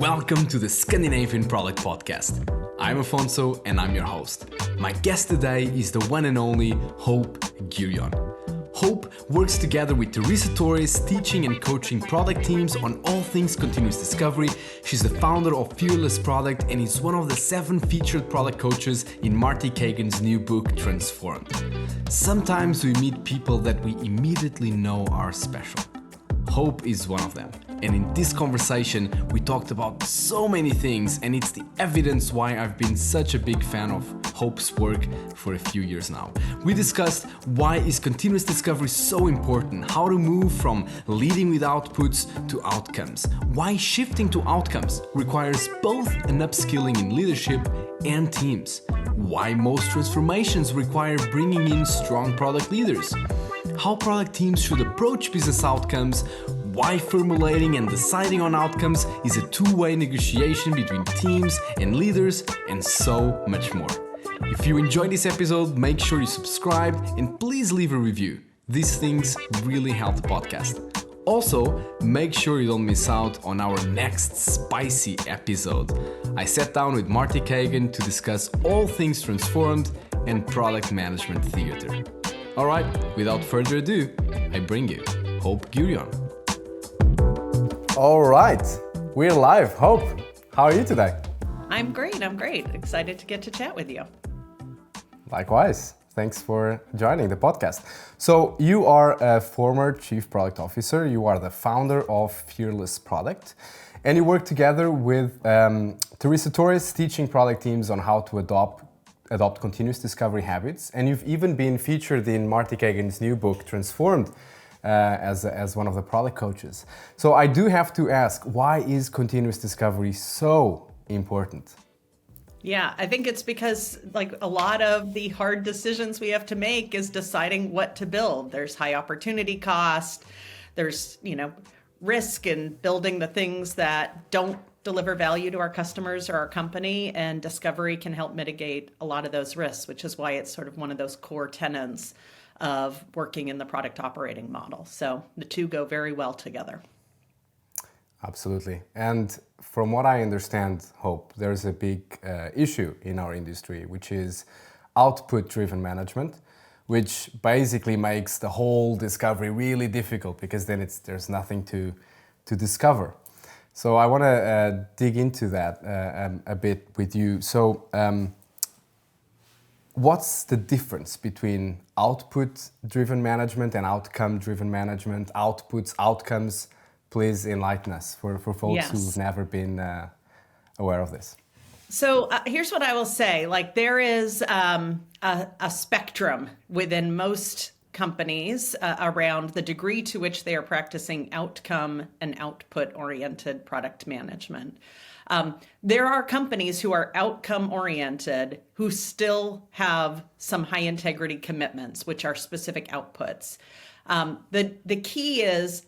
Welcome to the Scandinavian Product Podcast. I'm Afonso and I'm your host. My guest today is the one and only Hope Gurion. Hope works together with Teresa Torres, teaching and coaching product teams on all things continuous discovery. She's the founder of Fearless Product and is one of the 7 featured product coaches in Marty Kagan's new book, Transformed. Sometimes we meet people that we immediately know are special. Hope is one of them. And in this conversation, we talked about so many things, and it's the evidence why I've been such a big fan of Hope's work for a few years now. We discussed why is continuous discovery so important, how to move from leading with outputs to outcomes, why shifting to outcomes requires both an upskilling in leadership and teams, why most transformations require bringing in strong product leaders, how product teams should approach business outcomes, why formulating and deciding on outcomes is a two-way negotiation between teams and leaders, and so much more. If you enjoyed this episode, make sure you subscribe and please leave a review. These things really help the podcast. Also, make sure you don't miss out on our next spicy episode. I sat down with Marty Kagan to discuss all things transformed and product management theater. All right, without further ado, I bring you Hope Gurion. All right, we're live. Hope, how are you today? I'm great. Excited to get to chat with you. Likewise. Thanks for joining the podcast. So you are a former Chief Product Officer. You are the founder of Fearless Product. And you work together with Teresa Torres, teaching product teams on how to adopt continuous discovery habits. And you've even been featured in Marty Kagan's new book, Transformed, as one of the product coaches. So I do have to ask, why is continuous discovery so important? Yeah, I think it's because like a lot of the hard decisions we have to make is deciding what to build. There's high opportunity cost. There's, risk in building the things that don't deliver value to our customers or our company, and discovery can help mitigate a lot of those risks, which is why it's sort of one of those core tenets of working in the product operating model. So the two go very well together. Absolutely. And from what I understand, Hope, there's a big issue in our industry, which is output-driven management, which basically makes the whole discovery really difficult because then there's nothing to discover. So I want to dig into that a bit with you. So what's the difference between output-driven management and outcome-driven management? Outputs, outcomes, please enlighten us for folks who've never been aware of this. So here's what I will say. Like there is a spectrum within most companies around the degree to which they are practicing outcome and output-oriented product management. There are companies who are outcome-oriented who still have some high-integrity commitments, which are specific outputs. The key is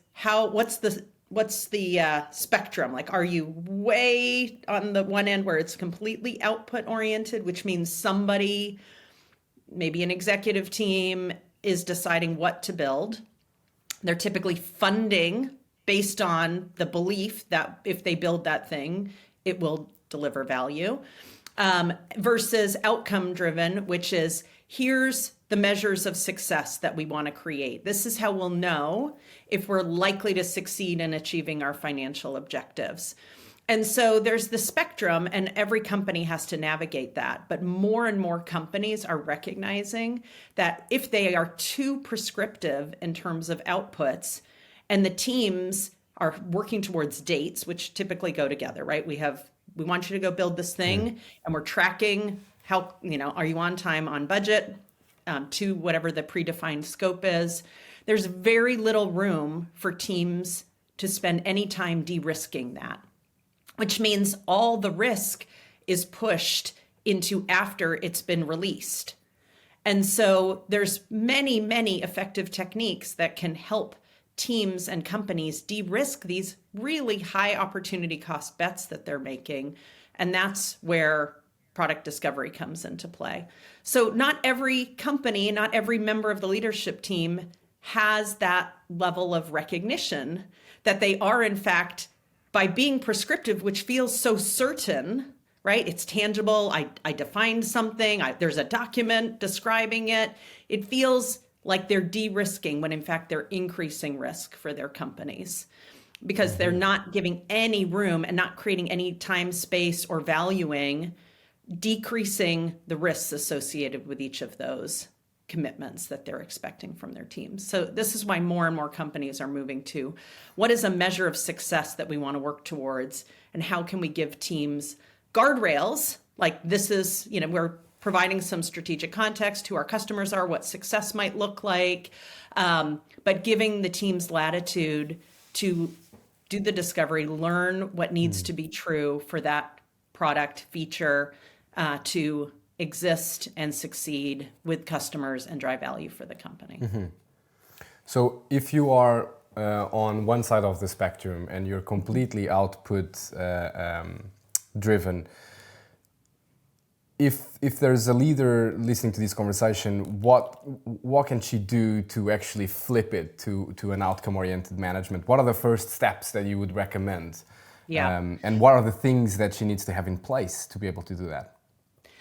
what's the spectrum? Like, are you way on the one end where it's completely output-oriented, which means somebody, maybe an executive team, is deciding what to build. They're typically funding based on the belief that if they build that thing, it will deliver value, versus outcome driven, which is here's the measures of success that we want to create. This is how we'll know if we're likely to succeed in achieving our financial objectives. And so there's the spectrum, and every company has to navigate that. But more and more companies are recognizing that if they are too prescriptive in terms of outputs, and the teams are working towards dates, which typically go together, right? We want you to go build this thing, and we're tracking how, are you on time, on budget, to whatever the predefined scope is. There's very little room for teams to spend any time de-risking that, which means all the risk is pushed into after it's been released. And so there's many, many effective techniques that can help teams and companies de-risk these really high opportunity cost bets that they're making. And that's where product discovery comes into play. So not every company, not every member of the leadership team has that level of recognition that they are in fact by being prescriptive, which feels so certain, right? It's tangible. I defined something. There's a document describing it. It feels like they're de-risking when in fact they're increasing risk for their companies because they're not giving any room and not creating any time, space, or valuing, decreasing the risks associated with each of those commitments that they're expecting from their teams. So this is why more and more companies are moving to what is a measure of success that we want to work towards, and how can we give teams guardrails, like this is, we're providing some strategic context, who our customers are, what success might look like, but giving the teams latitude to do the discovery, learn what needs to be true for that product feature to exist and succeed with customers and drive value for the company. So if you are on one side of the spectrum and you're completely output driven, if there's a leader listening to this conversation, what can she do to actually flip it to an outcome-oriented management? What are the first steps that you would recommend? Yeah. And what are the things that she needs to have in place to be able to do that?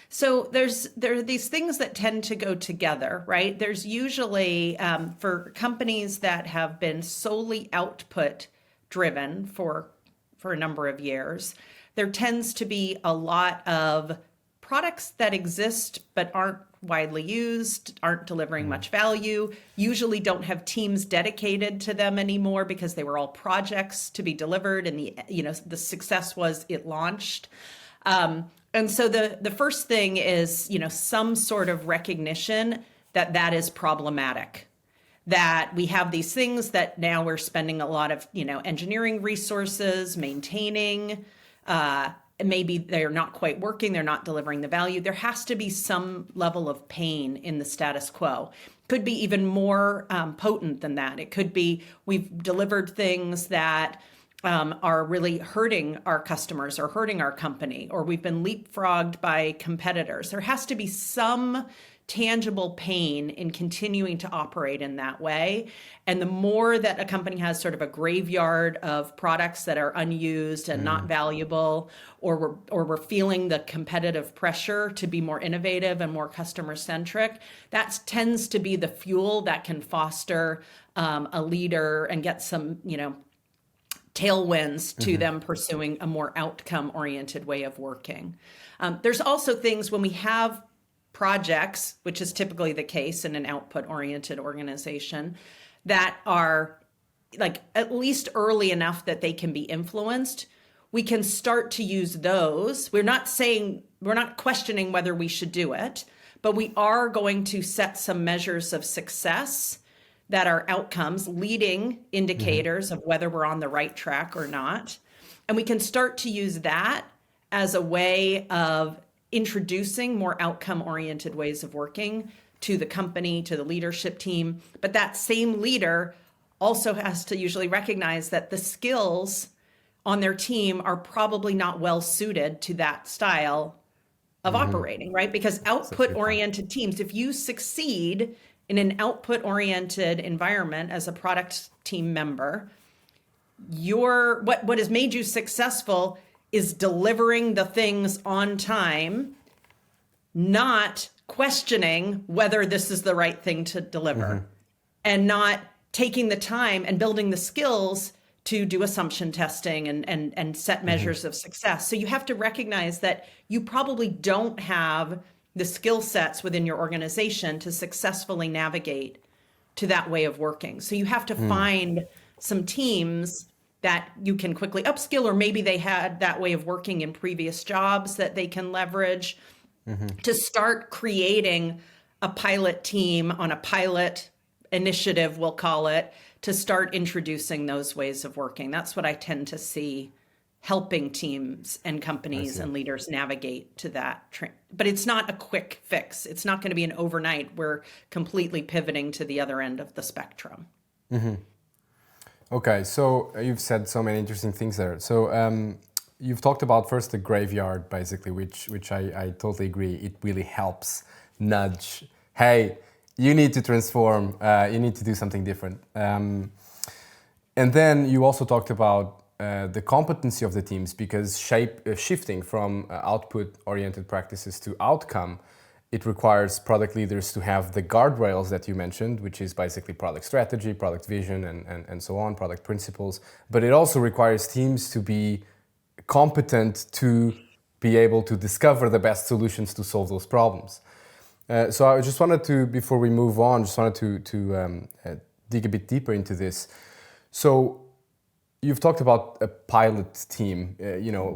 So there are these things that tend to go together, right? There's usually, for companies that have been solely output driven for a number of years, there tends to be a lot of products that exist but aren't widely used, aren't delivering much value, usually don't have teams dedicated to them anymore because they were all projects to be delivered, and the success was it launched. And so the first thing is, some sort of recognition that is problematic, that we have these things that now we're spending a lot of, engineering resources, maintaining, maybe they're not quite working, they're not delivering the value. There has to be some level of pain in the status quo. Could be even more potent than that. It could be we've delivered things that are really hurting our customers or hurting our company, or we've been leapfrogged by competitors. There has to be some tangible pain in continuing to operate in that way. And the more that a company has sort of a graveyard of products that are unused and not valuable, or we're feeling the competitive pressure to be more innovative and more customer centric, that tends to be the fuel that can foster a leader and get some, tailwinds to them pursuing a more outcome-oriented way of working. There's also things when we have projects, which is typically the case in an output-oriented organization, that are like at least early enough that they can be influenced. We can start to use those. We're not questioning whether we should do it, but we are going to set some measures of success that are outcomes, leading indicators of whether we're on the right track or not. And we can start to use that as a way of introducing more outcome-oriented ways of working to the company, to the leadership team. But that same leader also has to usually recognize that the skills on their team are probably not well suited to that style of operating, right? Because output-oriented teams, if you succeed in an output-oriented environment as a product team member, what has made you successful is delivering the things on time, not questioning whether this is the right thing to deliver, and not taking the time and building the skills to do assumption testing and set measures of success. So you have to recognize that you probably don't have the skill sets within your organization to successfully navigate to that way of working. So you have to find some teams that you can quickly upskill, or maybe they had that way of working in previous jobs that they can leverage to start creating a pilot team on a pilot initiative, we'll call it, to start introducing those ways of working. That's what I tend to see helping teams and companies and leaders navigate to that. But it's not a quick fix. It's not going to be an overnight. We're completely pivoting to the other end of the spectrum. Okay, so you've said so many interesting things there. So you've talked about first the graveyard, basically, which I totally agree. It really helps nudge, hey, you need to transform, you need to do something different. And then you also talked about the competency of the teams, because shifting from output-oriented practices to outcome, it requires product leaders to have the guardrails that you mentioned, which is basically product strategy, product vision, and so on, product principles. But it also requires teams to be competent to be able to discover the best solutions to solve those problems. So I just wanted to, before we move on, to dig a bit deeper into this. So you've talked about a pilot team,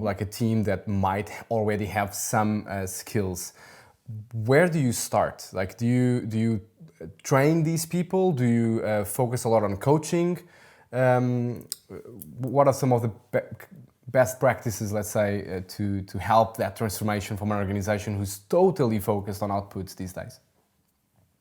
like a team that might already have some skills. Where do you start? Like, do you train these people? Do you focus a lot on coaching? What are some of the best practices, let's say, to help that transformation from an organization who's totally focused on outputs these days?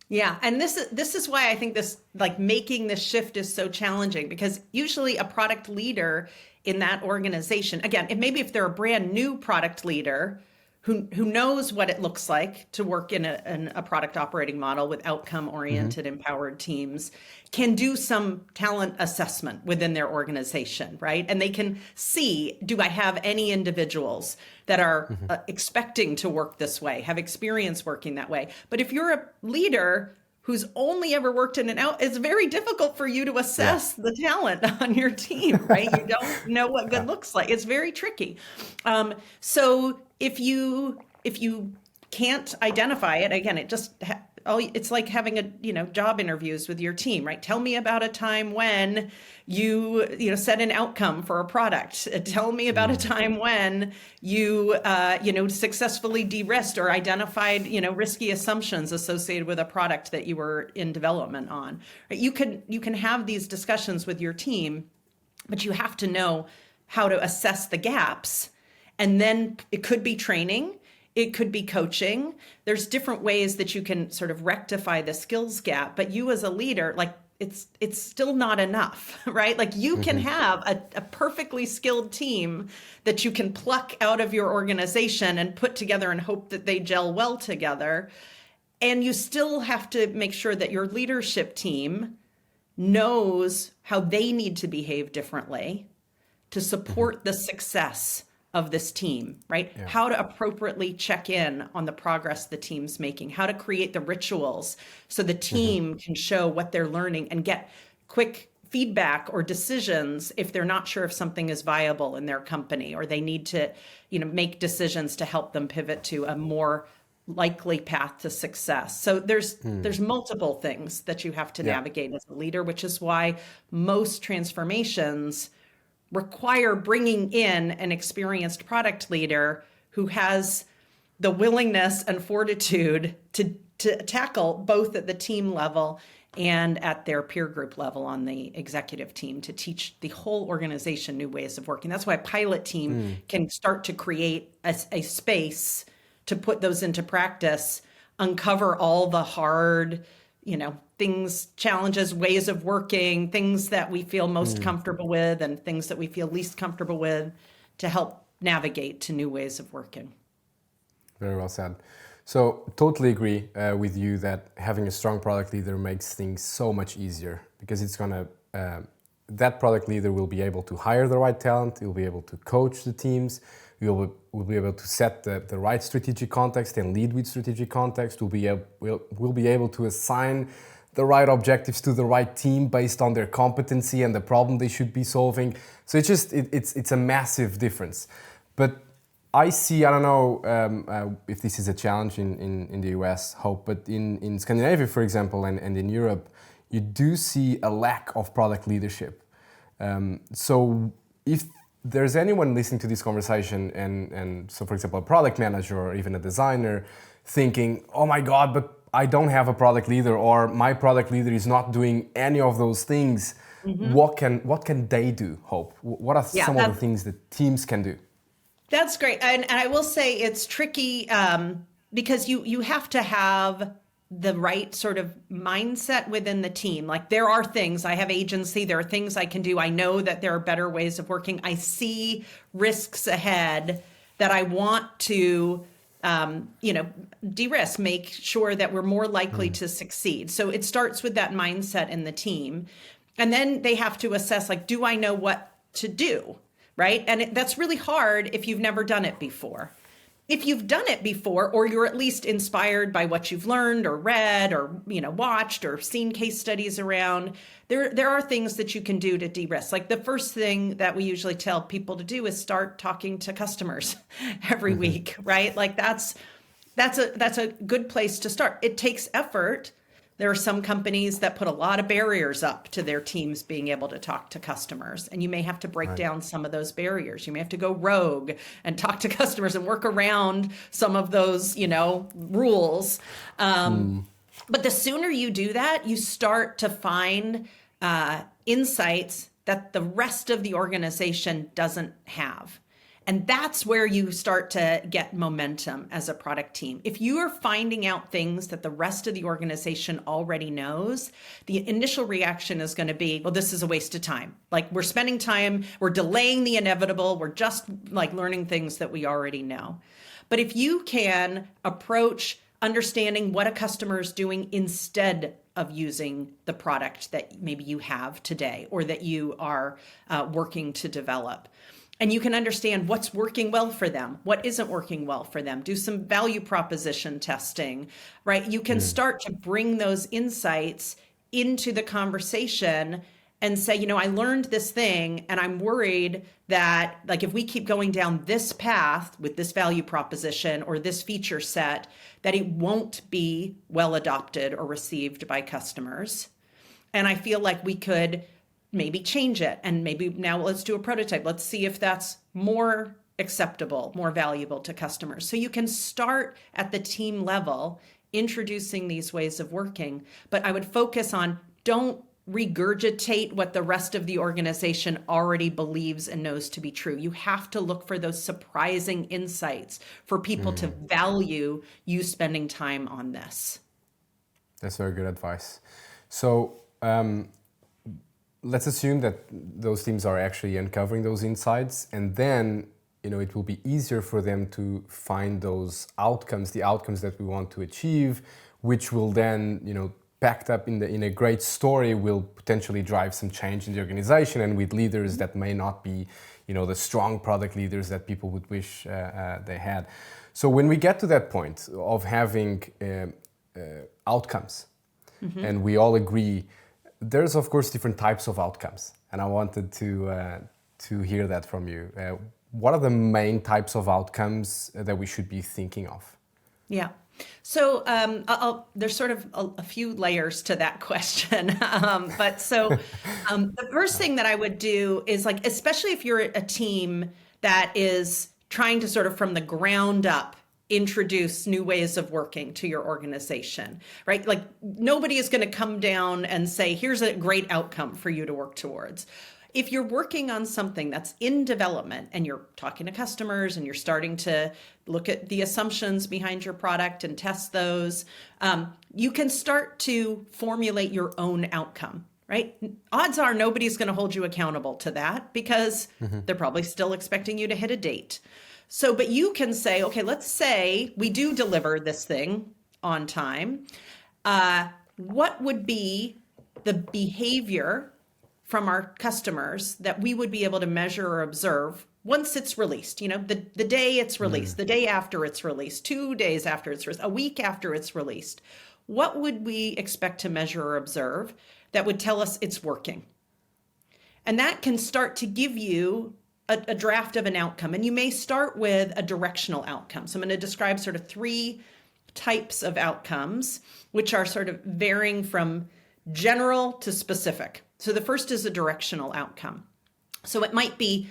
Yeah, and this is why I think this, like, making this shift is so challenging, because usually a product leader in that organization, again, maybe if they're a brand new product leader who knows what it looks like to work in a product operating model with outcome-oriented, empowered teams, can do some talent assessment within their organization, right? And they can see, do I have any individuals that are expecting to work this way, have experience working that way? But if you're a leader who's only ever worked in and out, it's very difficult for you to assess the talent on your team, right? You don't know what good looks like. It's very tricky. So if you can't identify it, again, it just it's like having job interviews with your team, right? Tell me about a time when you set an outcome for a product. Tell me about a time when you successfully de-risked or identified risky assumptions associated with a product that you were in development on. Right? You can have these discussions with your team, but you have to know how to assess the gaps. And then it could be training, it could be coaching. There's different ways that you can sort of rectify the skills gap, but you as a leader, like, it's still not enough, right? Like, you can have a perfectly skilled team that you can pluck out of your organization and put together and hope that they gel well together. And you still have to make sure that your leadership team knows how they need to behave differently to support the success of this team, right? Yeah. How to appropriately check in on the progress the team's making, how to create the rituals so the team can show what they're learning and get quick feedback or decisions if they're not sure if something is viable in their company, or they need to, make decisions to help them pivot to a more likely path to success. So there's multiple things that you have to navigate as a leader, which is why most transformations require bringing in an experienced product leader who has the willingness and fortitude to tackle both at the team level and at their peer group level on the executive team, to teach the whole organization new ways of working. That's why a pilot team can start to create a space to put those into practice, uncover all the hard, things, challenges, ways of working, things that we feel most comfortable with and things that we feel least comfortable with, to help navigate to new ways of working. Very well said. So totally agree with you that having a strong product leader makes things so much easier, because it's that product leader will be able to hire the right talent, he'll be able to coach the teams, we'll be able to set the right strategic context and lead with strategic context. We'll be able to assign the right objectives to the right team based on their competency and the problem they should be solving. So it's a massive difference. But I don't know if this is a challenge in the US, Hope, but in Scandinavia, for example, and in Europe, you do see a lack of product leadership. So if there's anyone listening to this conversation and so, for example, a product manager or even a designer thinking, oh my God, but I don't have a product leader, or my product leader is not doing any of those things, what can they do, Hope? What are some of the things that teams can do? That's great. And I will say it's tricky because you have to have the right sort of mindset within the team. Like, there are things, I have agency, there are things I can do. I know that there are better ways of working. I see risks ahead that I want to, de-risk, make sure that we're more likely to succeed. So it starts with that mindset in the team. And then they have to assess, like, do I know what to do? right? And that's really hard if you've never done it before. If you've done it before, or you're at least inspired by what you've learned or read or watched or seen case studies around, there are things that you can do to de-risk. Like the first thing that we usually tell people to do is start talking to customers every week, right? Like that's a good place to start. It takes effort. There are some companies that put a lot of barriers up to their teams being able to talk to customers, and you may have to break down some of those barriers. You may have to go rogue and talk to customers and work around some of those, rules. But the sooner you do that, you start to find insights that the rest of the organization doesn't have. And that's where you start to get momentum as a product team. If you are finding out things that the rest of the organization already knows, the initial reaction is going to be, well, this is a waste of time. Like we're spending time, we're delaying the inevitable. We're just like learning things that we already know. But if you can approach understanding what a customer is doing instead of using the product that maybe you have today or that you are working to develop, and you can understand what's working well for them, what isn't working well for them, do some value proposition testing, right? You can start to bring those insights into the conversation and say, I learned this thing and I'm worried that like if we keep going down this path with this value proposition or this feature set, that it won't be well adopted or received by customers. And I feel like we could maybe change it. And maybe now let's do a prototype. Let's see if that's more acceptable, more valuable to customers. So you can start at the team level, introducing these ways of working. But I would focus on don't regurgitate what the rest of the organization already believes and knows to be true. You have to look for those surprising insights for people to value you spending time on this. That's very good advice. So, let's assume that those teams are actually uncovering those insights, and then it will be easier for them to find those outcomes, the outcomes that we want to achieve, which will then, packed up in a great story, will potentially drive some change in the organization, and with leaders that may not be, the strong product leaders that people would wish they had. So when we get to that point of having outcomes, and we all agree. There's, of course, different types of outcomes, and I wanted to hear that from you. What are the main types of outcomes that we should be thinking of? Yeah. So there's sort of a few layers to that question. The first thing that I would do is like, especially if you're a team that is trying to sort of from the ground up introduce new ways of working to your organization, right? Like nobody is going to come down and say, here's a great outcome for you to work towards. If you're working on something that's in development and you're talking to customers and you're starting to look at the assumptions behind your product and test those, you can start to formulate your own outcome, right? Odds are nobody's going to hold you accountable to that because they're probably still expecting you to hit a date. So, but you can say, okay, let's say we do deliver this thing on time. What would be the behavior from our customers that we would be able to measure or observe once it's released? The day it's released, the day after it's released, 2 days after it's released, a week after it's released. What would we expect to measure or observe that would tell us it's working? And that can start to give you a draft of an outcome. And you may start with a directional outcome. So I'm going to describe sort of 3 types of outcomes, which are sort of varying from general to specific. So the first is a directional outcome. So it might be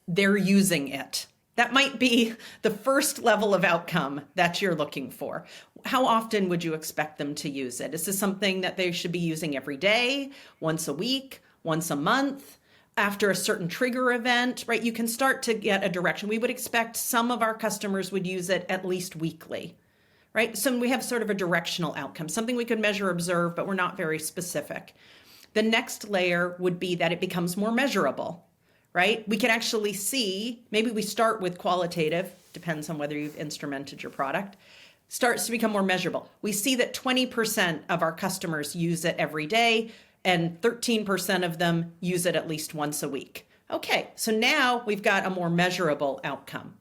they're using it. That might be the first level of outcome that you're looking for. How often would you expect them to use it? Is this something that they should be using every day, once a week, once a month? After a certain trigger event, right? You can start to get a direction. We would expect some of our customers would use it at least weekly, right? So we have sort of a directional outcome, something we could measure, observe, but we're not very specific. The next layer would be that it becomes more measurable, right? We can actually see, maybe we start with qualitative, depends on whether you've instrumented your product, starts to become more measurable. We see that 20% of our customers use it every day, and 13% of them use it at least once a week. Okay, so now we've got a more measurable outcome.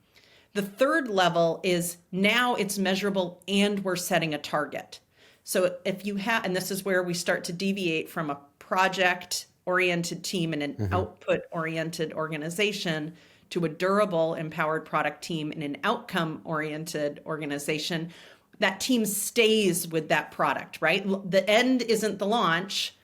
The third level is now it's measurable and we're setting a target. So if you have, and this is where we start to deviate from a project oriented team and an output oriented organization to a durable, empowered product team and an outcome oriented organization. That team stays with that product, right? The end isn't the launch.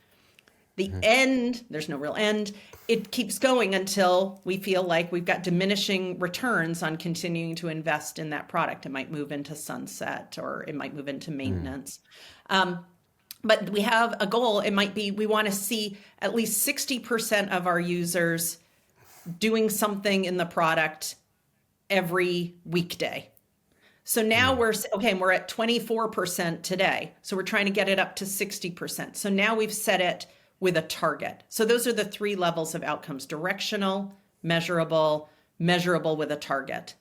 The end, there's no real end. It keeps going until we feel like we've got diminishing returns on continuing to invest in that product. It might move into sunset or it might move into maintenance. But we have a goal. It might be we want to see at least 60% of our users doing something in the product every weekday. So now we're at 24% today. So we're trying to get it up to 60%. So now we've set it with a target. So those are the three levels of outcomes: directional, measurable, measurable with a target.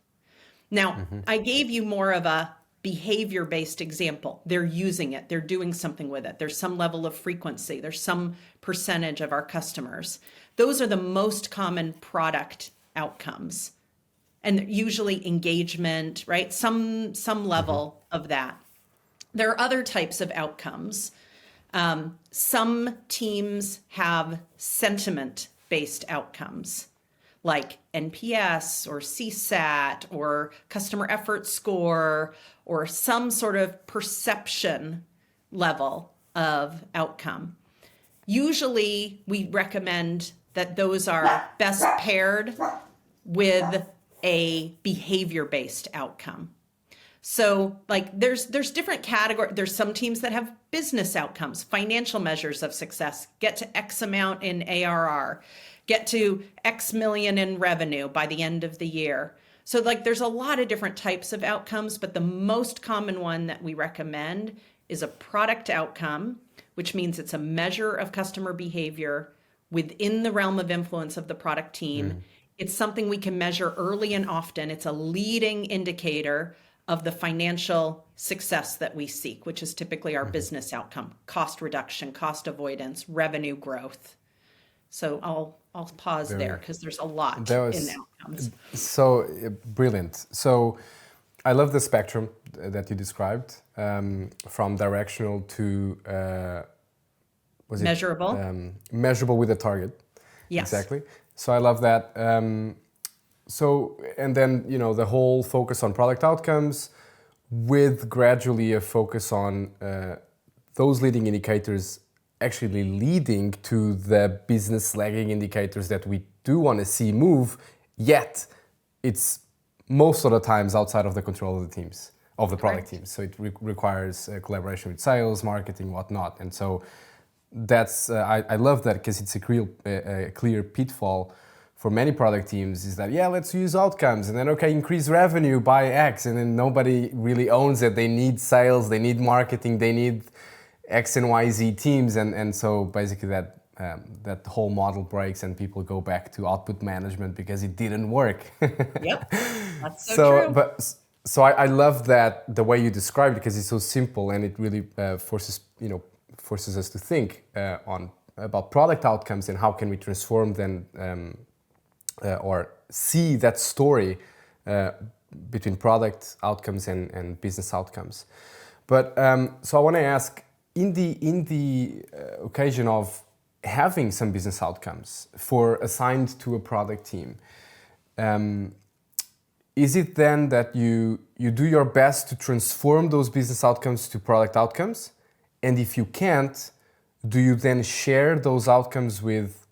Now, I gave you more of a behavior-based example. They're using it. They're doing something with it. There's some level of frequency. There's some percentage of our customers. Those are the most common product outcomes. And usually engagement, right? Some level of that. There are other types of outcomes. Some teams have sentiment-based outcomes like NPS or CSAT or customer effort score or some sort of perception level of outcome. Usually we recommend that those are best paired with a behavior-based outcome. So like there's different categories. There's some teams that have business outcomes, financial measures of success, get to X amount in ARR, get to X million in revenue by the end of the year. So like there's a lot of different types of outcomes, but the most common one that we recommend is a product outcome, which means it's a measure of customer behavior within the realm of influence of the product team. It's something we can measure early and often. It's a leading indicator of the financial success that we seek, which is typically our business outcome: cost reduction, cost avoidance, revenue growth. So I'll pause there because there's a lot in outcomes. So brilliant. So I love the spectrum that you described, from directional to measurable. Measurable with a target. Yes. Exactly. So I love that. And then, the whole focus on product outcomes with gradually a focus on those leading indicators actually leading to the business lagging indicators that we do want to see move, yet it's most of the times outside of the control of the teams, of the product teams. So it requires collaboration with sales, marketing, whatnot. And so that's, I love that because it's a clear pitfall for many product teams is that, let's use outcomes and then, increase revenue by X. And then nobody really owns it. They need sales, they need marketing, they need X and Y, Z teams. And so basically that whole model breaks and people go back to output management because it didn't work. Yep, that's so true. So I love that, the way you described it, because it's so simple and it really forces us to think about product outcomes and how can we transform them or see that story between product outcomes and business outcomes. But so I want to ask, in the occasion of having some business outcomes assigned to a product team, is it then that you do your best to transform those business outcomes to product outcomes? And if you can't, do you then share those outcomes with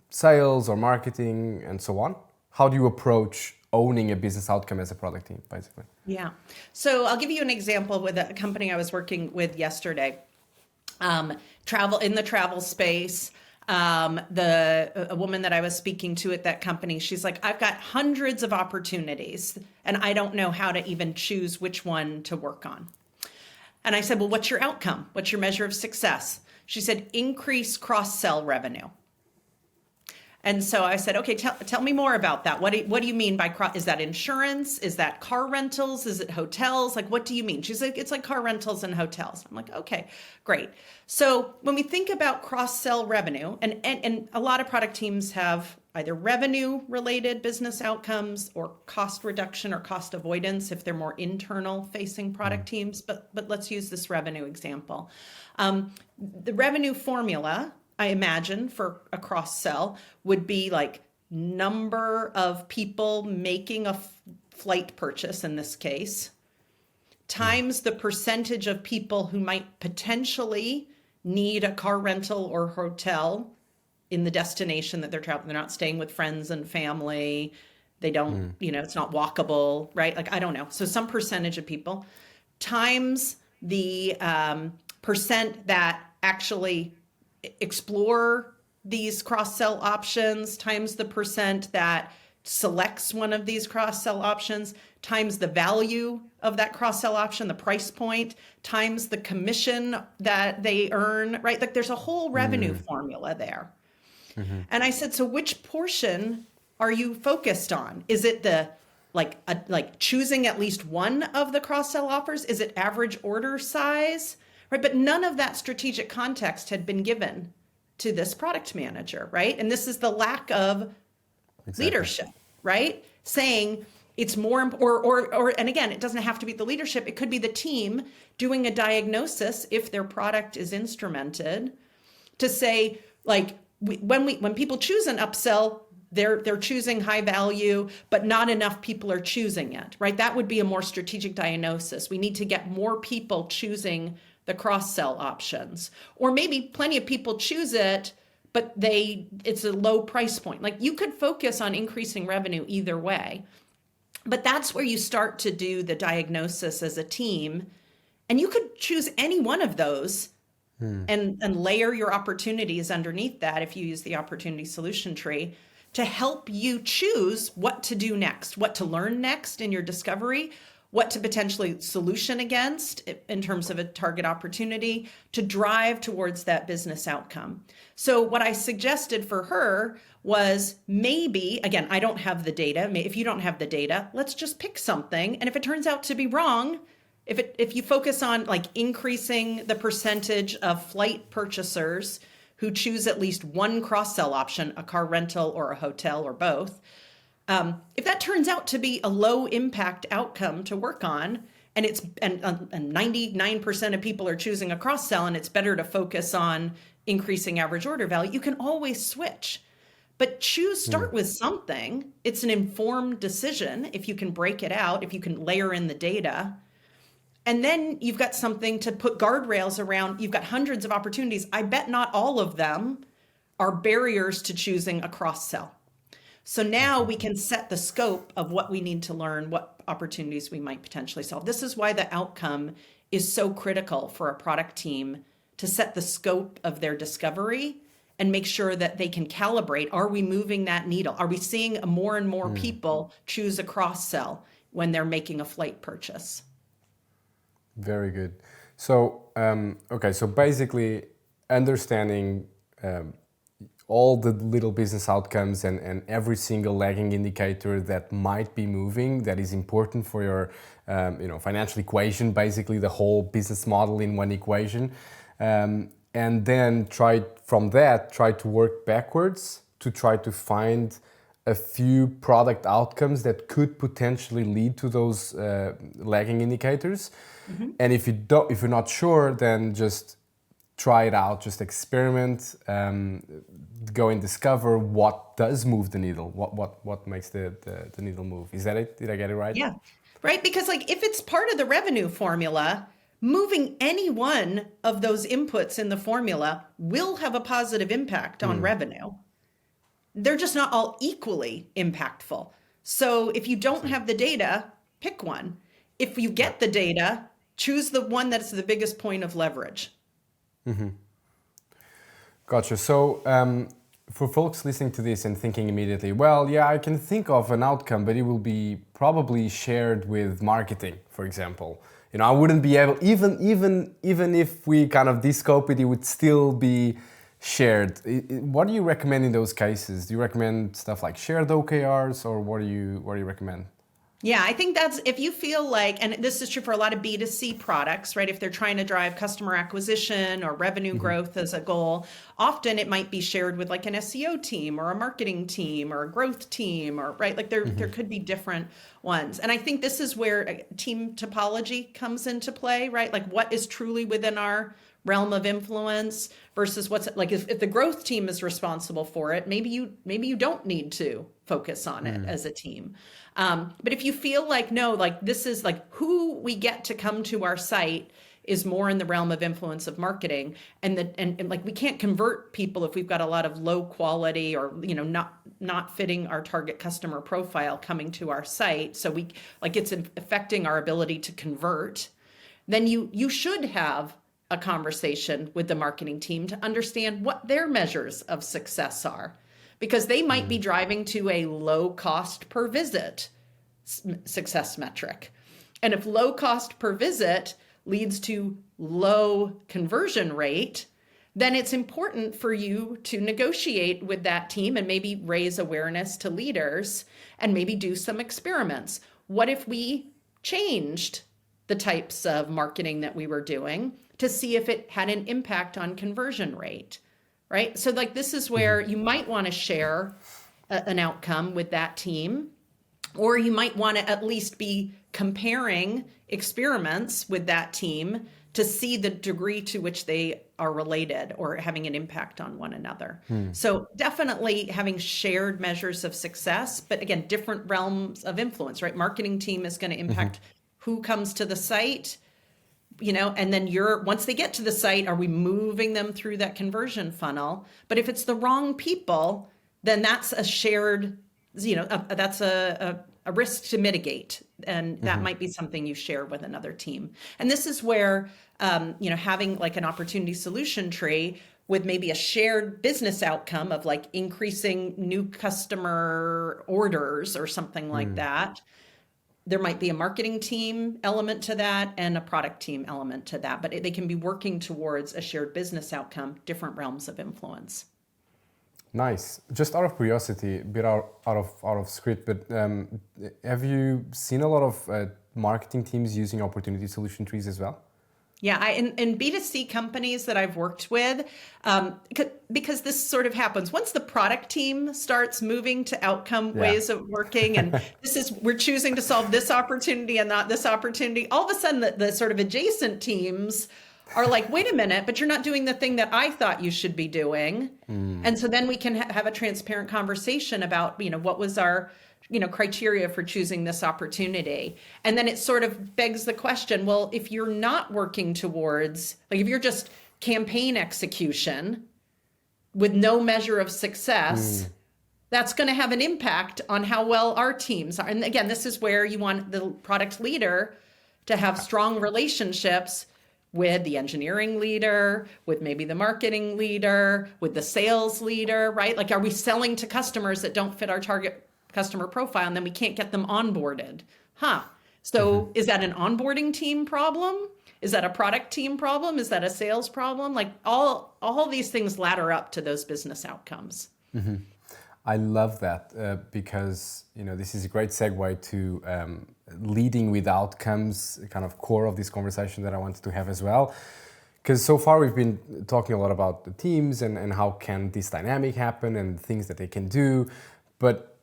sales or marketing and so on? How do you approach owning a business outcome as a product team, basically? Yeah. So I'll give you an example with a company I was working with yesterday. In the travel space. A woman that I was speaking to at that company, she's like, I've got hundreds of opportunities and I don't know how to even choose which one to work on. And I said, well, what's your outcome? What's your measure of success? She said, increase cross-sell revenue. And so I said, okay, tell me more about that. What do you mean by is that insurance? Is that car rentals? Is it hotels? Like, what do you mean? She's like, it's like car rentals and hotels. I'm like, okay, great. So when we think about cross-sell revenue, and a lot of product teams have either revenue related business outcomes or cost reduction or cost avoidance if they're more internal facing product teams. But let's use this revenue example. The revenue formula, I imagine, for a cross sell would be like number of people making a flight purchase in this case, times the percentage of people who might potentially need a car rental or hotel in the destination that they're traveling. They're not staying with friends and family. They don't, it's not walkable, right? Like, I don't know. So some percentage of people times the percent that actually explore these cross-sell options, times the percent that selects one of these cross-sell options, times the value of that cross-sell option, the price point, times the commission that they earn, right? Like there's a whole revenue formula there. And I said, so which portion are you focused on? Is it the like choosing at least one of the cross-sell offers? Is it average order size? Right? But none of that strategic context had been given to this product manager, right? And this is the lack of leadership, right? Saying it's more, or, and again, it doesn't have to be the leadership. It could be the team doing a diagnosis if their product is instrumented to say, like, when people choose an upsell, they're choosing high value, but not enough people are choosing it, right? That would be a more strategic diagnosis. We need to get more people choosing the cross-sell options, or maybe plenty of people choose it, but it's a low price point. Like you could focus on increasing revenue either way, but that's where you start to do the diagnosis as a team, and you could choose any one of those and layer your opportunities underneath that if you use the opportunity solution tree to help you choose what to do next, what to learn next in your discovery, what to potentially solution against in terms of a target opportunity to drive towards that business outcome. So what I suggested for her was maybe, again, I don't have the data. If you don't have the data, let's just pick something. And if it turns out to be wrong, if you focus on like increasing the percentage of flight purchasers who choose at least one cross-sell option, a car rental or a hotel or both, if that turns out to be a low impact outcome to work on, and 99% of people are choosing a cross-sell and it's better to focus on increasing average order value, you can always switch. But start with something. It's an informed decision if you can break it out, if you can layer in the data. And then you've got something to put guardrails around. You've got hundreds of opportunities. I bet not all of them are barriers to choosing a cross-sell. So now we can set the scope of what we need to learn, what opportunities we might potentially solve. This is why the outcome is so critical for a product team to set the scope of their discovery and make sure that they can calibrate. Are we moving that needle? Are we seeing more and more people choose a cross-sell when they're making a flight purchase? Very good. So, so basically understanding all the little business outcomes and every single lagging indicator that might be moving, that is important for your financial equation, basically the whole business model in one equation. And then try to work backwards to try to find a few product outcomes that could potentially lead to those lagging indicators. And if you're not sure, then just try it out, just experiment, go and discover what does move the needle, what makes the needle move. Is that it? Did I get it right? Yeah, right. Because like if it's part of the revenue formula, moving any one of those inputs in the formula will have a positive impact on revenue. They're just not all equally impactful. So if you don't have the data, pick one. If you get the data, choose the one that's the biggest point of leverage. Gotcha. So for folks listening to this and thinking immediately, well, yeah, I can think of an outcome, but it will be probably shared with marketing, for example. I wouldn't be able, even if we kind of descope it, it would still be shared. What do you recommend in those cases? Do you recommend stuff like shared OKRs, or what do you recommend? Yeah, I think that's if you feel like, and this is true for a lot of B2C products, right? If they're trying to drive customer acquisition or revenue growth as a goal, often it might be shared with like an SEO team or a marketing team or a growth team, or right, like there could be different ones. And I think this is where team topology comes into play, right? Like what is truly within our realm of influence versus what's like if the growth team is responsible for it, maybe you don't need to focus on it as a team. But if you feel like no, like this is like who we get to come to our site is more in the realm of influence of marketing, and like we can't convert people if we've got a lot of low quality or not fitting our target customer profile coming to our site, so we like it's affecting our ability to convert. Then you should have a conversation with the marketing team to understand what their measures of success are, because they might be driving to a low cost per visit success metric. And if low cost per visit leads to low conversion rate, then it's important for you to negotiate with that team and maybe raise awareness to leaders and maybe do some experiments. What if we changed the types of marketing that we were doing to see if it had an impact on conversion rate, right? So like this is where you might want to share an outcome with that team, or you might want to at least be comparing experiments with that team to see the degree to which they are related or having an impact on one another. So definitely having shared measures of success, but again, different realms of influence, right? Marketing team is going to impact who comes to the site, and then once they get to the site, are we moving them through that conversion funnel? But if it's the wrong people, then that's a shared, that's a risk to mitigate. And that might be something you share with another team. And this is where, having like an opportunity solution tree with maybe a shared business outcome of like increasing new customer orders or something like that. There might be a marketing team element to that and a product team element to that, but they can be working towards a shared business outcome, different realms of influence. Nice. Just out of curiosity, a bit out of script, but have you seen a lot of marketing teams using opportunity solution trees as well? Yeah, in B2C companies that I've worked with, because this sort of happens once the product team starts moving to outcome ways of working, and we're choosing to solve this opportunity and not this opportunity. All of a sudden, the sort of adjacent teams are like, wait a minute, but you're not doing the thing that I thought you should be doing. And so then we can have a transparent conversation about, what was our criteria for choosing this opportunity. And then it sort of begs the question, well, if you're not working towards, like if you're just campaign execution with no measure of success, that's going to have an impact on how well our teams are. And again, this is where you want the product leader to have strong relationships with the engineering leader, with maybe the marketing leader, with the sales leader, right? Like, are we selling to customers that don't fit our target customer profile, and then we can't get them onboarded? So is that an onboarding team problem? Is that a product team problem? Is that a sales problem? Like all these things ladder up to those business outcomes. I love that because this is a great segue to leading with outcomes, kind of core of this conversation that I wanted to have as well. Because so far we've been talking a lot about the teams and how can this dynamic happen and things that they can do, but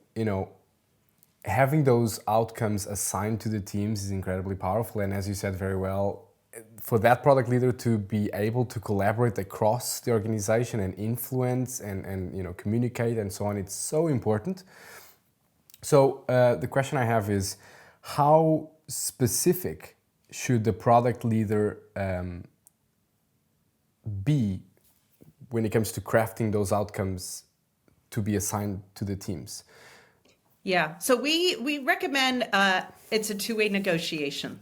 having those outcomes assigned to the teams is incredibly powerful. And as you said very well, for that product leader to be able to collaborate across the organization and influence and communicate and so on, it's so important. So the question I have is, how specific should the product leader be when it comes to crafting those outcomes to be assigned to the teams? Yeah, so we recommend it's a two-way negotiation.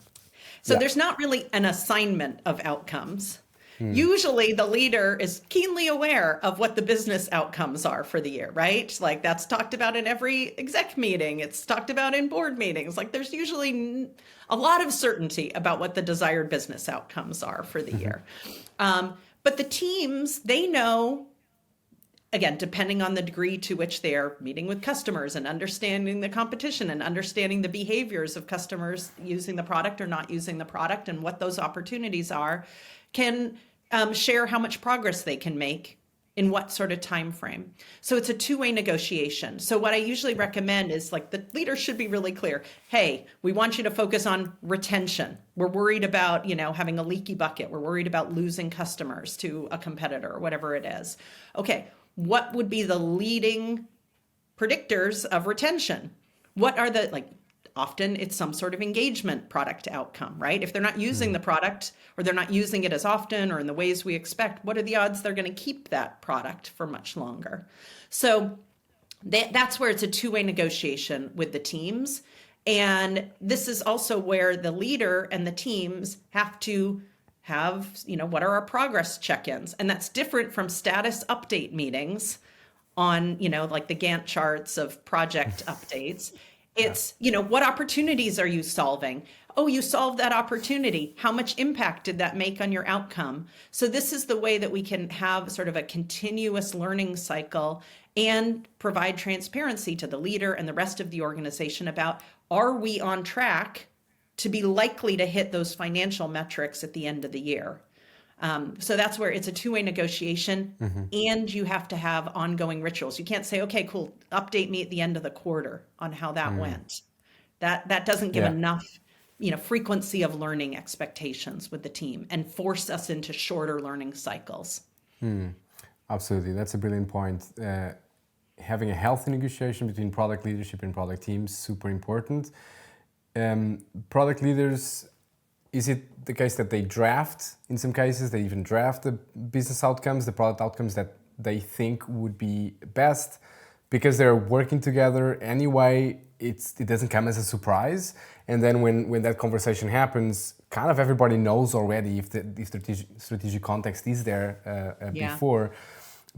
So there's not really an assignment of outcomes. Usually the leader is keenly aware of what the business outcomes are for the year, right? Like that's talked about in every exec meeting. It's talked about in board meetings. Like there's usually a lot of certainty about what the desired business outcomes are for the year. But the teams, they know again, depending on the degree to which they are meeting with customers and understanding the competition and understanding the behaviors of customers using the product or not using the product and what those opportunities are, can share how much progress they can make in what sort of time frame. So it's a two-way negotiation. So what I usually recommend is like the leader should be really clear. Hey, we want you to focus on retention. We're worried about, having a leaky bucket. We're worried about losing customers to a competitor or whatever it is. Okay, what would be the leading predictors of retention? What are often it's some sort of engagement product outcome, right? If they're not using the product or they're not using it as often or in the ways we expect, what are the odds they're going to keep that product for much longer? So that's where it's a two-way negotiation with the teams. And this is also where the leader and the teams have to have, what are our progress check-ins? And that's different from status update meetings on, like the Gantt charts of project updates. It's, what opportunities are you solving? Oh, you solved that opportunity. How much impact did that make on your outcome? So this is the way that we can have sort of a continuous learning cycle and provide transparency to the leader and the rest of the organization about, are we on track to be likely to hit those financial metrics at the end of the year? So that's where it's a two-way negotiation, and you have to have ongoing rituals. You can't say, okay, cool, update me at the end of the quarter on how that went. That doesn't give enough, frequency of learning expectations with the team and force us into shorter learning cycles. Absolutely, that's a brilliant point. Having a healthy negotiation between product leadership and product teams, super important. Product leaders, is it the case that they draft, in some cases, they even draft the business outcomes, the product outcomes that they think would be best because they're working together anyway, it doesn't come as a surprise. And then when that conversation happens, kind of everybody knows already if the strategic context is there before.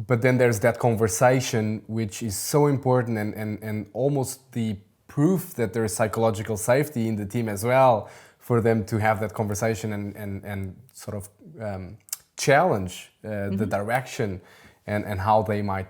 But then there's that conversation, which is so important and almost the proof that there is psychological safety in the team as well, for them to have that conversation and sort of challenge the direction and how they might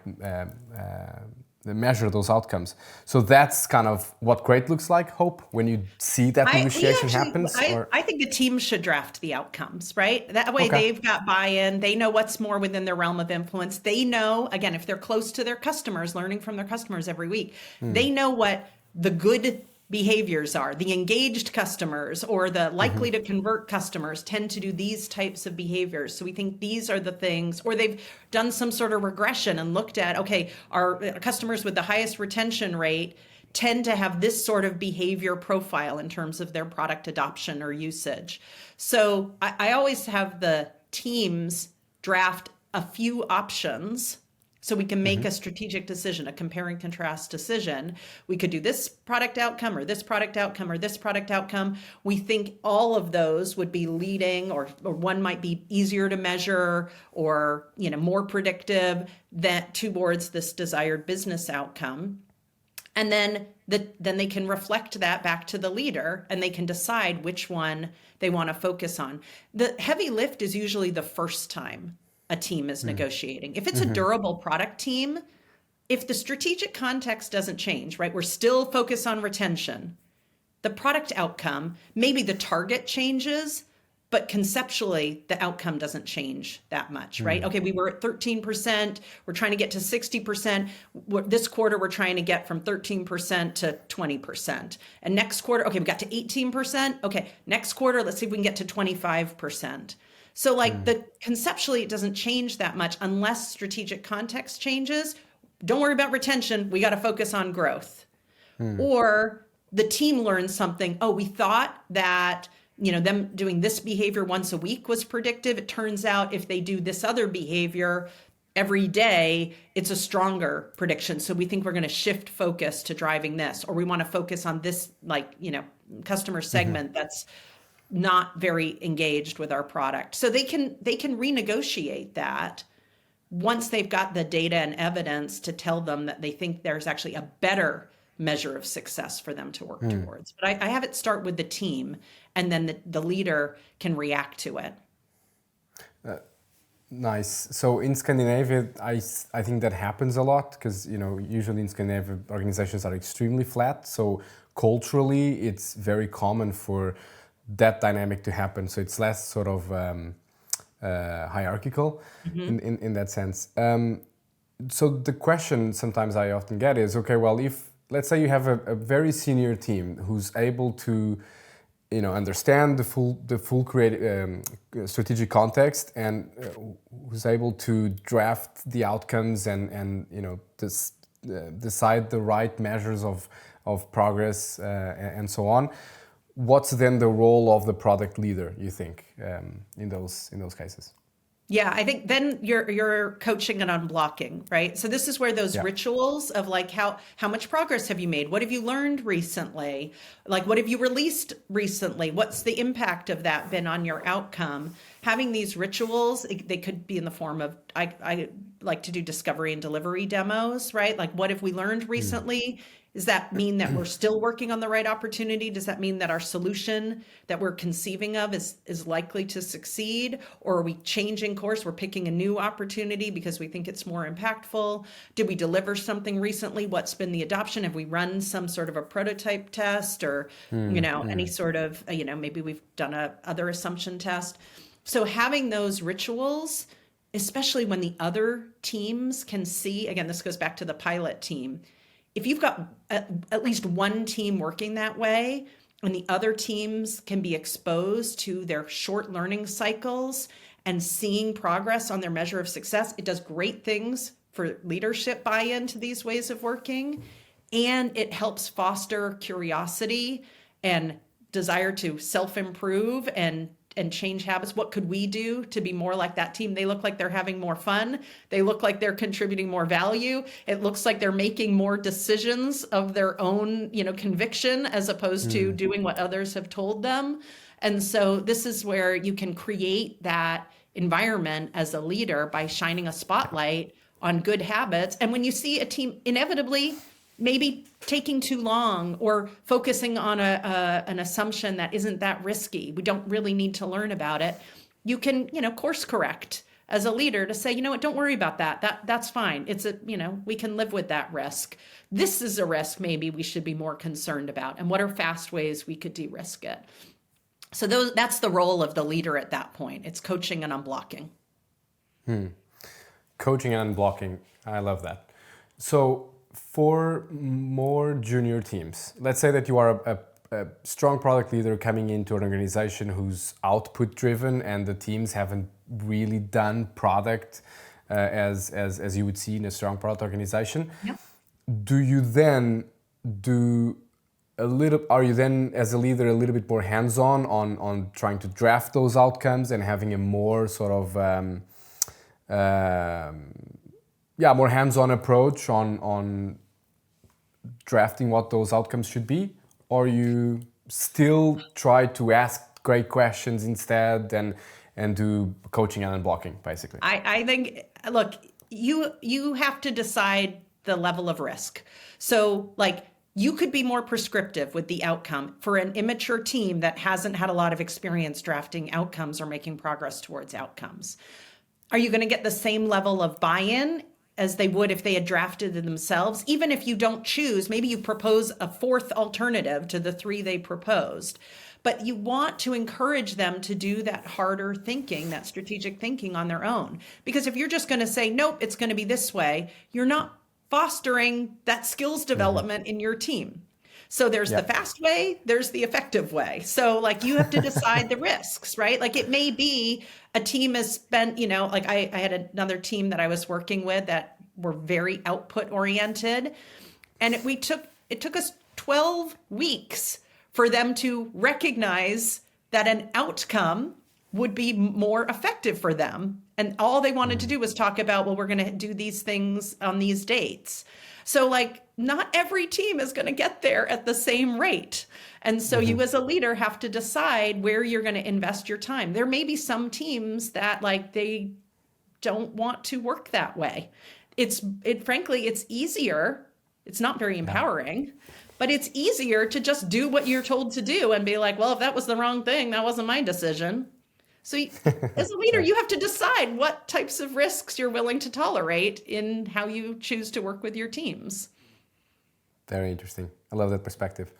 measure those outcomes. So that's kind of what great looks like, Hope, when you see that negotiation happens? I think the team should draft the outcomes, right? That way they've got buy-in. They know what's more within their realm of influence. They know, again, if they're close to their customers, learning from their customers every week, they know what the good behaviors are. The engaged customers or the likely to convert customers tend to do these types of behaviors. So we think these are the things, or they've done some sort of regression and looked at, okay, our customers with the highest retention rate tend to have this sort of behavior profile in terms of their product adoption or usage. So I always have the teams draft a few options so we can make a strategic decision, a compare and contrast decision. We could do this product outcome or this product outcome or this product outcome. We think all of those would be leading, or one might be easier to measure or more predictive towards this desired business outcome. And then they can reflect that back to the leader and they can decide which one they want to focus on. The heavy lift is usually the first time a team is negotiating. If it's a durable product team, if the strategic context doesn't change, right? We're still focused on retention. The product outcome, maybe the target changes, but conceptually the outcome doesn't change that much, right? Okay, we were at 13%. We're trying to get to 60%. This quarter, we're trying to get from 13% to 20%. And next quarter, okay, we got to 18%. Okay, next quarter, let's see if we can get to 25%. So conceptually, it doesn't change that much unless strategic context changes. Don't worry about retention. We got to focus on growth. Or the team learns something. Oh, we thought that, them doing this behavior once a week was predictive. It turns out if they do this other behavior every day, it's a stronger prediction. So we think we're going to shift focus to driving this, or we want to focus on this, customer segment that's not very engaged with our product. So they can renegotiate that once they've got the data and evidence to tell them that they think there's actually a better measure of success for them to work towards. But I have it start with the team, and then the leader can react to it. Nice. So in Scandinavia, I think that happens a lot because, usually in Scandinavia, organizations are extremely flat. So culturally, it's very common for that dynamic to happen. So it's less sort of hierarchical in that sense. So the question sometimes I often get is, okay, well, if let's say you have a very senior team who's able to understand the full creative strategic context and who's able to draft the outcomes and decide the right measures of progress and so on. What's then the role of the product leader, you think, in those cases? Yeah, I think then you're coaching and unblocking, right? So this is where those rituals of like how much progress have you made? What have you learned recently? Like what have you released recently? What's the impact of that been on your outcome? Having these rituals, they could be in the form of I like to do discovery and delivery demos, right? Like what have we learned recently? Does that mean that we're still working on the right opportunity? Does that mean that our solution that we're conceiving of is likely to succeed? Or are we changing course? We're picking a new opportunity because we think it's more impactful. Did we deliver something recently? What's been the adoption? Have we run some sort of a prototype test or, any sort of, maybe we've done a other assumption test. So having those rituals, especially when the other teams can see, again, this goes back to the pilot team. If you've got at least one team working that way and the other teams can be exposed to their short learning cycles and seeing progress on their measure of success, it does great things for leadership buy-in to these ways of working. And it helps foster curiosity and desire to self-improve and change habits. What could we do to be more like that team? They look like they're having more fun. They look like they're contributing more value. It looks like they're making more decisions of their own, conviction as opposed to doing what others have told them. And so this is where you can create that environment as a leader by shining a spotlight on good habits. And when you see a team inevitably maybe taking too long or focusing on an assumption that isn't that risky, we don't really need to learn about it, you can, course correct as a leader to say, what, don't worry about that. That's fine. It's we can live with that risk. This is a risk maybe we should be more concerned about. And what are fast ways we could de-risk it? So that's the role of the leader at that point. It's coaching and unblocking. Coaching and unblocking. I love that. So for more junior teams, let's say that you are a strong product leader coming into an organization who's output driven and the teams haven't really done product as you would see in a strong product organization. Yep. Are you then as a leader a little bit more hands-on on trying to draft those outcomes and having a more sort of more hands-on approach on drafting what those outcomes should be? Or you still try to ask great questions instead and do coaching and unblocking, basically? I think, look, you have to decide the level of risk. So like you could be more prescriptive with the outcome for an immature team that hasn't had a lot of experience drafting outcomes or making progress towards outcomes. Are you going to get the same level of buy-in as they would if they had drafted it themselves? Even if you don't choose, maybe you propose a fourth alternative to the three they proposed. But you want to encourage them to do that harder thinking, that strategic thinking on their own. Because if you're just going to say, nope, it's going to be this way, you're not fostering that skills development in your team. So there's the fast way, there's the effective way. So like you have to decide the risks, right? Like it may be a team has spent, like I had another team that I was working with that were very output oriented. And it took us 12 weeks for them to recognize that an outcome would be more effective for them. And all they wanted to do was talk about, well, we're going to do these things on these dates. So like not every team is going to get there at the same rate. And so you as a leader have to decide where you're going to invest your time. There may be some teams that like they don't want to work that way. Frankly, it's easier. It's not very empowering, but it's easier to just do what you're told to do and be like, well, if that was the wrong thing, that wasn't my decision. So as a leader, you have to decide what types of risks you're willing to tolerate in how you choose to work with your teams. Very interesting. I love that perspective.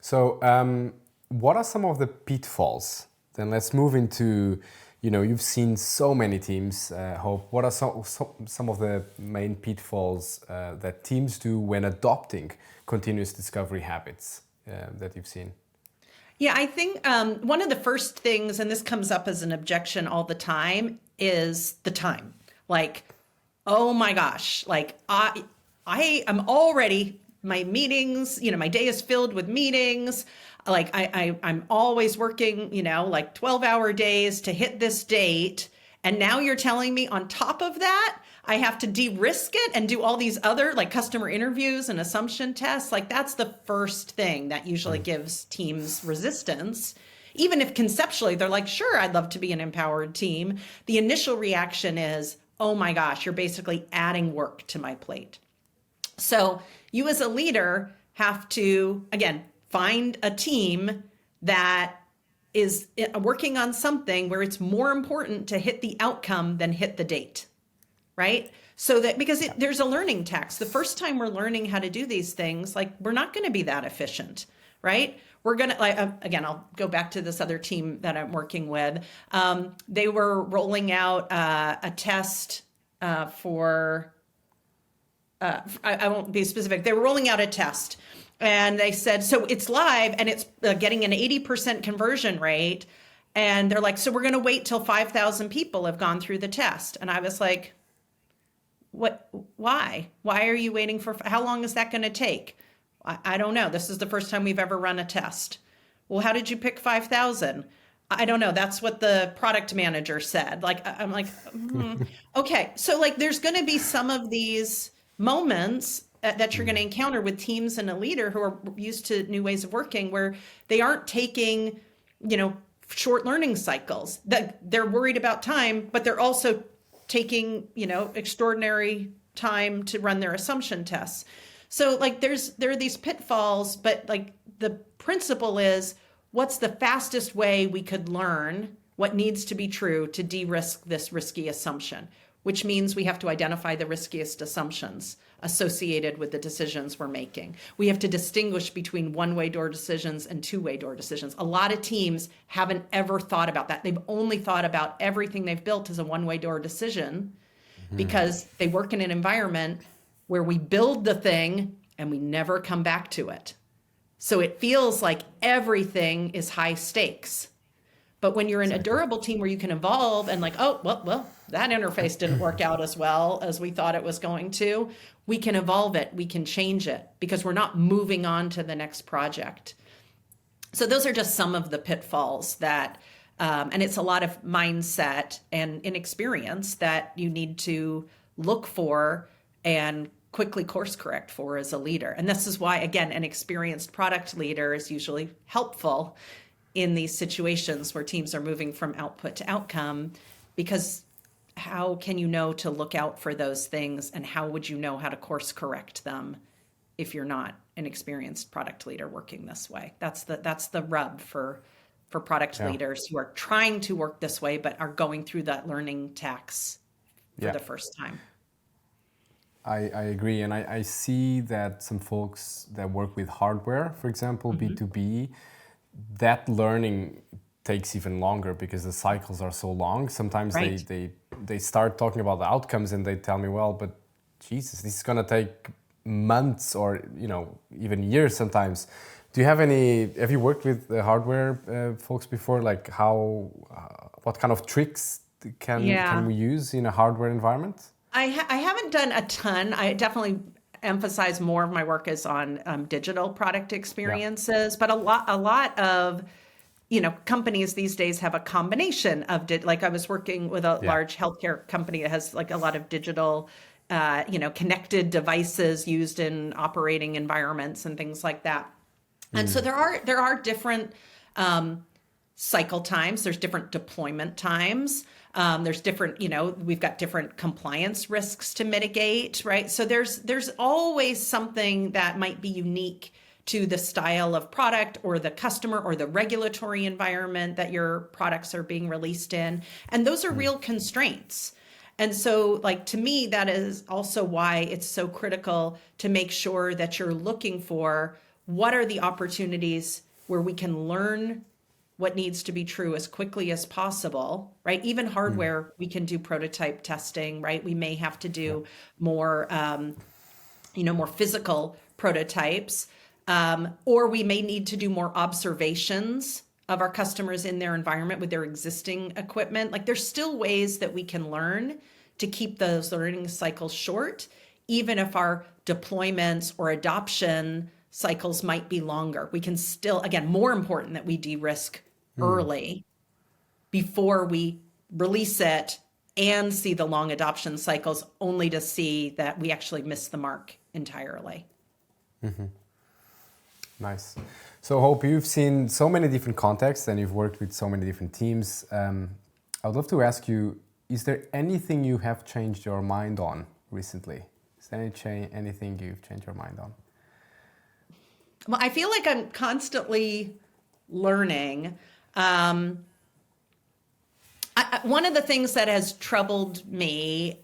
So, what are some of the pitfalls? Then let's move into, you've seen so many teams, Hope. What are some of the main pitfalls that teams do when adopting continuous discovery habits that you've seen? Yeah, I think one of the first things, and this comes up as an objection all the time, is the time. Like, oh my gosh, like I am already, my meetings, my day is filled with meetings. Like I'm always working, like 12-hour days to hit this date. And now you're telling me on top of that, I have to de-risk it and do all these other like customer interviews and assumption tests. Like that's the first thing that usually gives teams resistance. Even if conceptually they're like, sure, I'd love to be an empowered team. The initial reaction is, oh my gosh, you're basically adding work to my plate. So you as a leader have to, again, find a team that is working on something where it's more important to hit the outcome than hit the date, right? So that because there's a learning tax. The first time we're learning how to do these things, like we're not going to be that efficient, right? We're going to, again, I'll go back to this other team that I'm working with. They were rolling out a test for, I won't be specific. They were rolling out a test. And they said, so it's live and it's getting an 80% conversion rate. And they're like, so we're going to wait till 5,000 people have gone through the test. And I was like, what, why are you waiting for, how long is that going to take? I don't know. This is the first time we've ever run a test. Well, how did you pick 5,000? I don't know. That's what the product manager said. Like, I'm like, okay. So like, there's going to be some of these moments that you're going to encounter with teams and a leader who are used to new ways of working where they aren't taking, short learning cycles, that they're worried about time, but they're also taking, extraordinary time to run their assumption tests. So like there are these pitfalls, but like the principle is what's the fastest way we could learn what needs to be true to de-risk this risky assumption, which means we have to identify the riskiest assumptions associated with the decisions we're making. We have to distinguish between one-way door decisions and two-way door decisions. A lot of teams haven't ever thought about that. They've only thought about everything they've built as a one-way door decision because they work in an environment where we build the thing and we never come back to it. So it feels like everything is high stakes. But when you're in a durable team where you can evolve and like, oh, well, that interface didn't work out as well as we thought it was going to, we can evolve it, we can change it because we're not moving on to the next project. So those are just some of the pitfalls that, and it's a lot of mindset and inexperience that you need to look for and quickly course correct for as a leader. And this is why, again, an experienced product leader is usually helpful in these situations where teams are moving from output to outcome, because how can you know to look out for those things and how would you know how to course correct them if you're not an experienced product leader working this way? That's the rub for product leaders who are trying to work this way but are going through that learning tax for the first time. I agree, and I see that some folks that work with hardware, for example, B2B, that learning takes even longer because the cycles are so long. Sometimes they start talking about the outcomes and they tell me, well, but Jesus, this is going to take months or even years sometimes. Have you worked with the hardware folks before? Like what kind of tricks can we use in a hardware environment? I haven't done a ton. I definitely emphasize more of my work is on digital product experiences, but a lot of companies these days have a combination of like I was working with a large healthcare company that has like a lot of digital connected devices used in operating environments and things like that. And so there are different cycle times, there's different deployment times. There's different, we've got different compliance risks to mitigate, right? So there's always something that might be unique to the style of product or the customer or the regulatory environment that your products are being released in. And those are real constraints. And so, like, to me, that is also why it's so critical to make sure that you're looking for what are the opportunities where we can learn what needs to be true as quickly as possible, right? Even hardware, we can do prototype testing, right? We may have to do more, more physical prototypes, or we may need to do more observations of our customers in their environment with their existing equipment. Like, there's still ways that we can learn to keep those learning cycles short, even if our deployments or adoption cycles might be longer. We can still, again, more important that we de-risk early before we release it and see the long adoption cycles, only to see that we actually miss the mark entirely. Nice. So Hope, you've seen so many different contexts and you've worked with so many different teams. I would love to ask you, is there anything you have changed your mind on recently? Is there anything you've changed your mind on? Well, I feel like I'm constantly learning. One of the things that has troubled me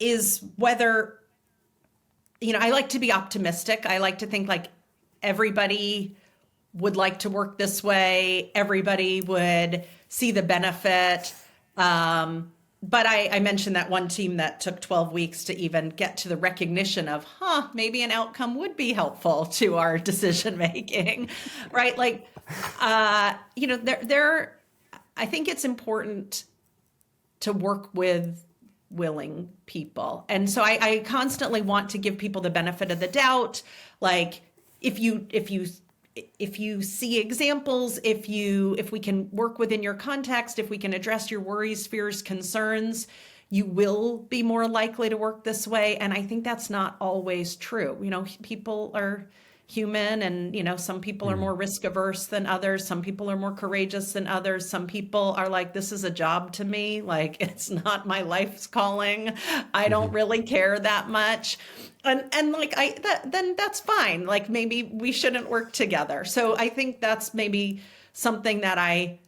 is whether, I like to be optimistic. I like to think like everybody would like to work this way. Everybody would see the benefit. But I mentioned that one team that took 12 weeks to even get to the recognition of, maybe an outcome would be helpful to our decision making, right? Like, I think it's important to work with willing people. And so I constantly want to give people the benefit of the doubt. Like, if you see examples, if we can work within your context, if we can address your worries, fears, concerns, you will be more likely to work this way. And I think that's not always true. People are human, and some people are more risk averse than others. Some people are more courageous than others. Some people are like, this is a job to me. Like, it's not my life's calling. I don't really care that much. And like, then that's fine. Like, maybe we shouldn't work together. So I think that's maybe something that I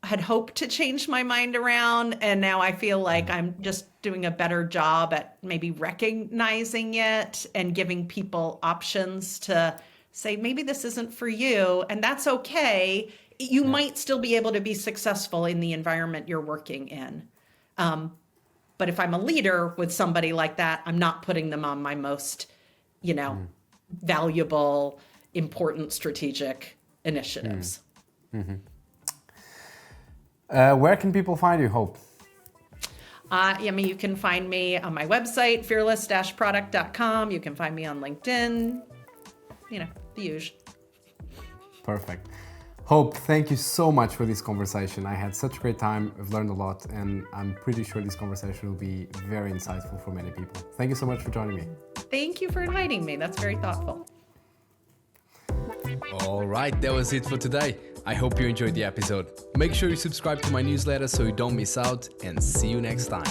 had hoped to change my mind around. And now I feel like I'm just doing a better job at maybe recognizing it and giving people options to say, maybe this isn't for you. And that's okay. You might still be able to be successful in the environment you're working in. But if I'm a leader with somebody like that, I'm not putting them on my most, valuable, important strategic initiatives. Where can people find you, Hope? You can find me on my website, fearless-product.com. You can find me on LinkedIn, the usual. Perfect. Hope, thank you so much for this conversation. I had such a great time. I've learned a lot, and I'm pretty sure this conversation will be very insightful for many people. Thank you so much for joining me. Thank you for inviting me. That's very thoughtful. All right, that was it for today. I hope you enjoyed the episode. Make sure you subscribe to my newsletter so you don't miss out, and see you next time.